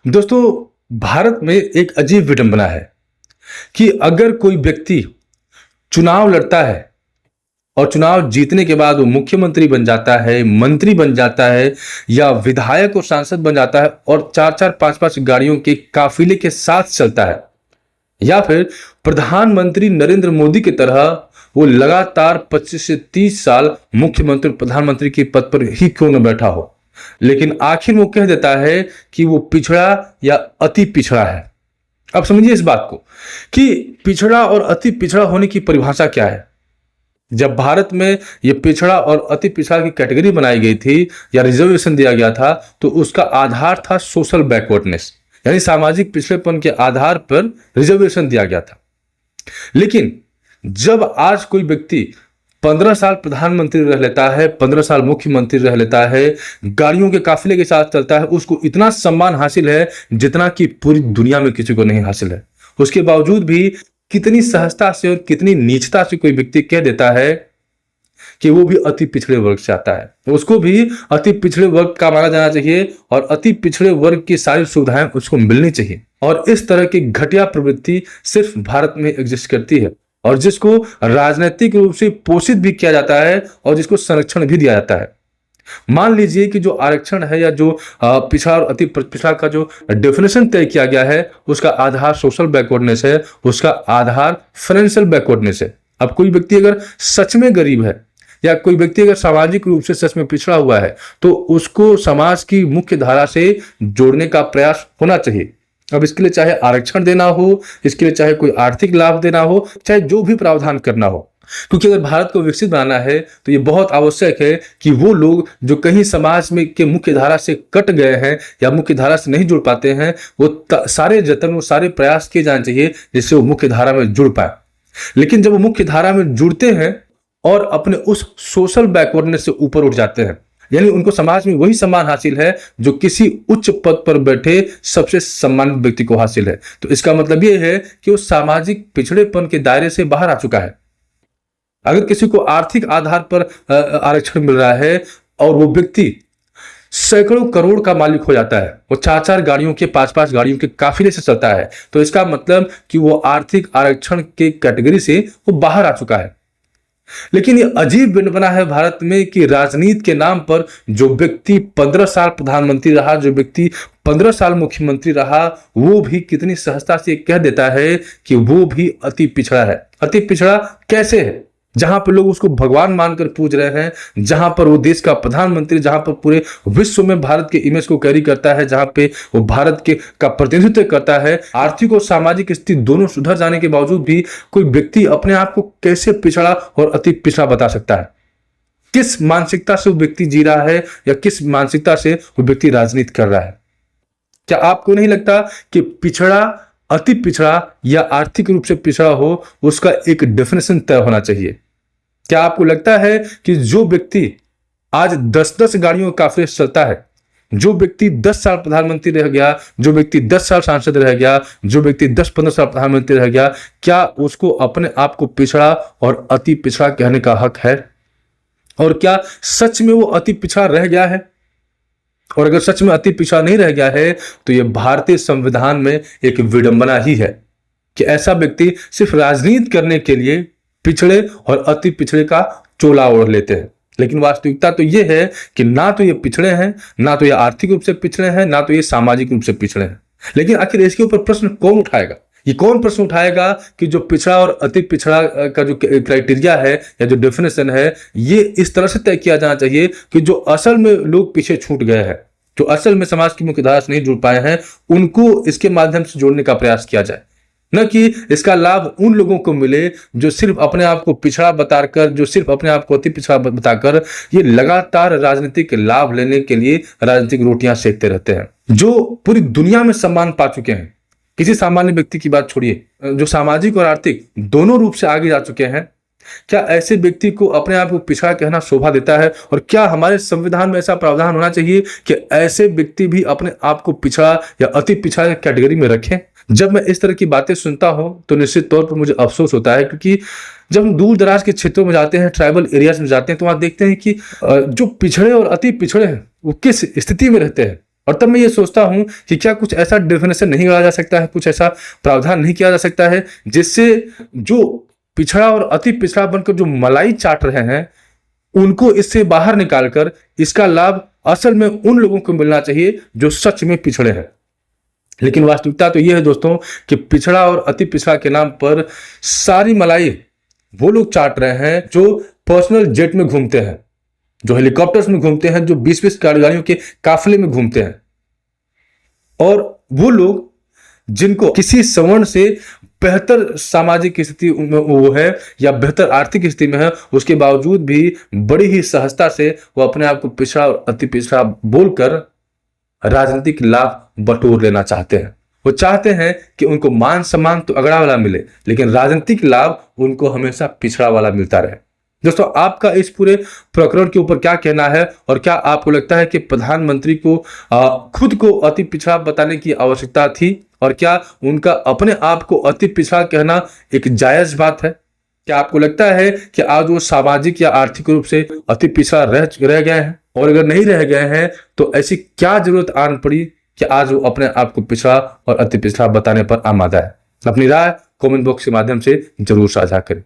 दोस्तों, भारत में एक अजीब विडंबना है कि अगर कोई व्यक्ति चुनाव लड़ता है और चुनाव जीतने के बाद वो मुख्यमंत्री बन जाता है, मंत्री बन जाता है या विधायक और सांसद बन जाता है और चार चार पांच पांच गाड़ियों के काफिले के साथ चलता है, या फिर प्रधानमंत्री नरेंद्र मोदी की तरह वो लगातार 25 से 30 साल मुख्यमंत्री प्रधानमंत्री के पद पर ही क्यों न बैठा हो, लेकिन आखिर वो कह देता है कि वो पिछड़ा या अति पिछड़ा है। अब समझिए इस बात को कि पिछड़ा और अति पिछड़ा होने की परिभाषा क्या है। जब भारत में ये पिछड़ा और अति पिछड़ा की कैटेगरी बनाई गई थी या रिजर्वेशन दिया गया था, तो उसका आधार था सोशल बैकवर्डनेस, यानी सामाजिक पिछड़ेपन के आधार पर रिजर्वेशन दिया गया था। लेकिन जब आज कोई व्यक्ति 15 साल प्रधानमंत्री रह लेता है, 15 साल मुख्यमंत्री रह लेता है, गाड़ियों के काफिले के साथ चलता है, उसको इतना सम्मान हासिल है जितना कि पूरी दुनिया में किसी को नहीं हासिल है। उसके बावजूद भी कितनी सहजता से और कितनी नीचता से कोई व्यक्ति कह देता है कि वो भी अति पिछड़े वर्ग से आता है, तो उसको भी अति पिछड़े वर्ग का माना जाना चाहिए और अति पिछड़े वर्ग की सारी सुविधाएं उसको मिलनी चाहिए। और इस तरह की घटिया प्रवृत्ति सिर्फ भारत में एग्जिस्ट करती है और जिसको राजनीतिक रूप से पोषित भी किया जाता है और जिसको संरक्षण भी दिया जाता है। मान लीजिए कि जो आरक्षण है या जो पिछड़ा और अति पिछड़ा का जो डेफिनेशन तय किया गया है, उसका आधार सोशल बैकवर्डनेस है, उसका आधार फाइनेंशियल बैकवर्डनेस है। अब कोई व्यक्ति अगर सच में गरीब है या कोई व्यक्ति अगर सामाजिक रूप से सच में पिछड़ा हुआ है, तो उसको समाज की मुख्य धारा से जोड़ने का प्रयास होना चाहिए। अब इसके लिए चाहे आरक्षण देना हो, इसके लिए चाहे कोई आर्थिक लाभ देना हो, चाहे जो भी प्रावधान करना हो, क्योंकि अगर भारत को विकसित बनाना है तो ये बहुत आवश्यक है कि वो लोग जो कहीं समाज में के मुख्य धारा से कट गए हैं या मुख्य धारा से नहीं जुड़ पाते हैं, वो सारे जतन, वो सारे प्रयास किए जाने चाहिए जिससे वो मुख्य धारा में जुड़ पाए। लेकिन जब वो मुख्य धारा में जुड़ते हैं और अपने उस सोशल बैकवर्डनेस से ऊपर उठ जाते हैं, यानी उनको समाज में वही सम्मान हासिल है जो किसी उच्च पद पर बैठे सबसे सम्मानित व्यक्ति को हासिल है, तो इसका मतलब यह है कि वो सामाजिक पिछड़ेपन के दायरे से बाहर आ चुका है। अगर किसी को आर्थिक आधार पर आरक्षण मिल रहा है और वो व्यक्ति सैकड़ों करोड़ का मालिक हो जाता है, वो चार चार गाड़ियों के पांच पांच गाड़ियों के काफिले से चलता है, तो इसका मतलब कि वो आर्थिक आरक्षण के कैटेगरी से वो बाहर आ चुका है। लेकिन ये अजीब विडंबना है भारत में कि राजनीति के नाम पर जो व्यक्ति 15 साल प्रधानमंत्री रहा, जो व्यक्ति 15 साल मुख्यमंत्री रहा, वो भी कितनी सहजता से कह देता है कि वो भी अति पिछड़ा है। अति पिछड़ा कैसे है? जहां पर लोग उसको भगवान मानकर पूज रहे हैं, जहां पर वो देश का प्रधानमंत्री, जहां पर पूरे विश्व में भारत के इमेज को कैरी करता है, जहां पे वो भारत के का प्रतिनिधित्व करता है, आर्थिक और सामाजिक स्थिति दोनों सुधर जाने के बावजूद भी कोई व्यक्ति अपने आप को कैसे पिछड़ा और अति पिछड़ा बता सकता है? किस मानसिकता से वो व्यक्ति जी रहा है या किस मानसिकता से वो व्यक्ति राजनीति कर रहा है? क्या आपको नहीं लगता कि पिछड़ा, अति पिछड़ा या आर्थिक रूप से पिछड़ा हो, उसका एक डेफिनेशन तय होना चाहिए? क्या आपको लगता है कि जो व्यक्ति आज 10-10 गाड़ियों के काफिले से चलता है, जो व्यक्ति 10 साल प्रधानमंत्री रह गया, जो व्यक्ति 10 साल सांसद रह गया, जो व्यक्ति 10-15 साल प्रधानमंत्री रह गया, क्या उसको अपने आप को पिछड़ा और अति पिछड़ा कहने का हक है? और क्या सच में वो अति पिछड़ा रह गया है? और अगर सच में अति पिछड़ा नहीं रह गया है, तो यह भारतीय संविधान में एक विडंबना ही है कि ऐसा व्यक्ति सिर्फ राजनीति करने के लिए पिछड़े और अति पिछड़े का चोला ओढ़ लेते हैं। लेकिन वास्तविकता तो यह है कि ना तो ये पिछड़े हैं, ना तो ये आर्थिक रूप से पिछड़े हैं, ना तो ये सामाजिक रूप से पिछड़े हैं। लेकिन आखिर इसके ऊपर प्रश्न कौन उठाएगा? ये कौन प्रश्न उठाएगा कि जो पिछड़ा और अति पिछड़ा का जो क्राइटेरिया है या जो डेफिनेशन है, ये इस तरह से तय किया जाना चाहिए कि जो असल में लोग पीछे छूट गए हैं, जो असल में समाज की मुख्य धारा से नहीं जुड़ पाए हैं, उनको इसके माध्यम से जोड़ने का प्रयास किया जाए, न कि इसका लाभ उन लोगों को मिले जो सिर्फ अपने आप को पिछड़ा बताकर, जो सिर्फ अपने आप को अति पिछड़ा बताकर ये लगातार राजनीतिक लाभ लेने के लिए राजनीतिक रोटियां सेकते रहते हैं, जो पूरी दुनिया में सम्मान पा चुके हैं। किसी सामान्य व्यक्ति की बात छोड़िए, जो सामाजिक और आर्थिक दोनों रूप से आगे जा चुके हैं, क्या ऐसे व्यक्ति को अपने आप को पिछड़ा कहना शोभा देता है? और क्या हमारे संविधान में ऐसा प्रावधान होना चाहिए कि ऐसे व्यक्ति भी अपने आप को पिछड़ा या अति पिछड़ा कैटेगरी में रखें? जब मैं इस तरह की बातें सुनता हूं तो निश्चित तौर पर मुझे अफसोस होता है, क्योंकि जब हम दूर दराज के क्षेत्रों में जाते हैं, ट्राइबल एरियाज में जाते हैं, तो वहां देखते हैं कि जो पिछड़े और अति पिछड़े हैं वो किस स्थिति में रहते हैं। और तब मैं ये सोचता हूं कि क्या कुछ ऐसा डेफिनेशन नहीं लगाया जा सकता है, कुछ ऐसा प्रावधान नहीं किया जा सकता है जिससे जो पिछड़ा और अति पिछड़ा बनकर जो मलाई चाट रहे हैं उनको इससे बाहर निकालकर इसका लाभ असल में उन लोगों को मिलना चाहिए जो सच में पिछड़े हैं। लेकिन वास्तविकता तो यह है दोस्तों कि पिछड़ा और अति पिछड़ा के नाम पर सारी मलाई वो लोग चाट रहे हैं जो पर्सनल जेट में घूमते हैं, जो हेलीकॉप्टर्स में घूमते हैं, जो 20-20 गाड़ियों के काफिले में घूमते हैं, और वो लोग जिनको किसी सवर्ण से बेहतर सामाजिक स्थिति में वो है या बेहतर आर्थिक स्थिति में है, उसके बावजूद भी बड़ी ही सहजता से वो अपने आप को पिछड़ा और अति पिछड़ा बोलकर राजनीतिक लाभ बटोर लेना चाहते हैं। वो चाहते हैं कि उनको मान सम्मान तो अगड़ा वाला मिले, लेकिन राजनीतिक लाभ उनको हमेशा पिछड़ा वाला मिलता रहे। दोस्तों, आपका इस पूरे प्रकरण के ऊपर क्या कहना है, और क्या आपको लगता है कि प्रधानमंत्री को खुद को अति पिछड़ा बताने की आवश्यकता थी, और क्या उनका अपने आप को अति पिछड़ा कहना एक जायज बात है? क्या आपको लगता है कि आज वो सामाजिक या आर्थिक रूप से अति पिछड़ा रह गए हैं? और अगर नहीं रह गए हैं तो ऐसी क्या जरूरत आन पड़ी कि आज वो अपने आप को पिछड़ा और अति पिछड़ा बताने पर आमादा है? अपनी राय कमेंट बॉक्स के माध्यम से जरूर साझा करें।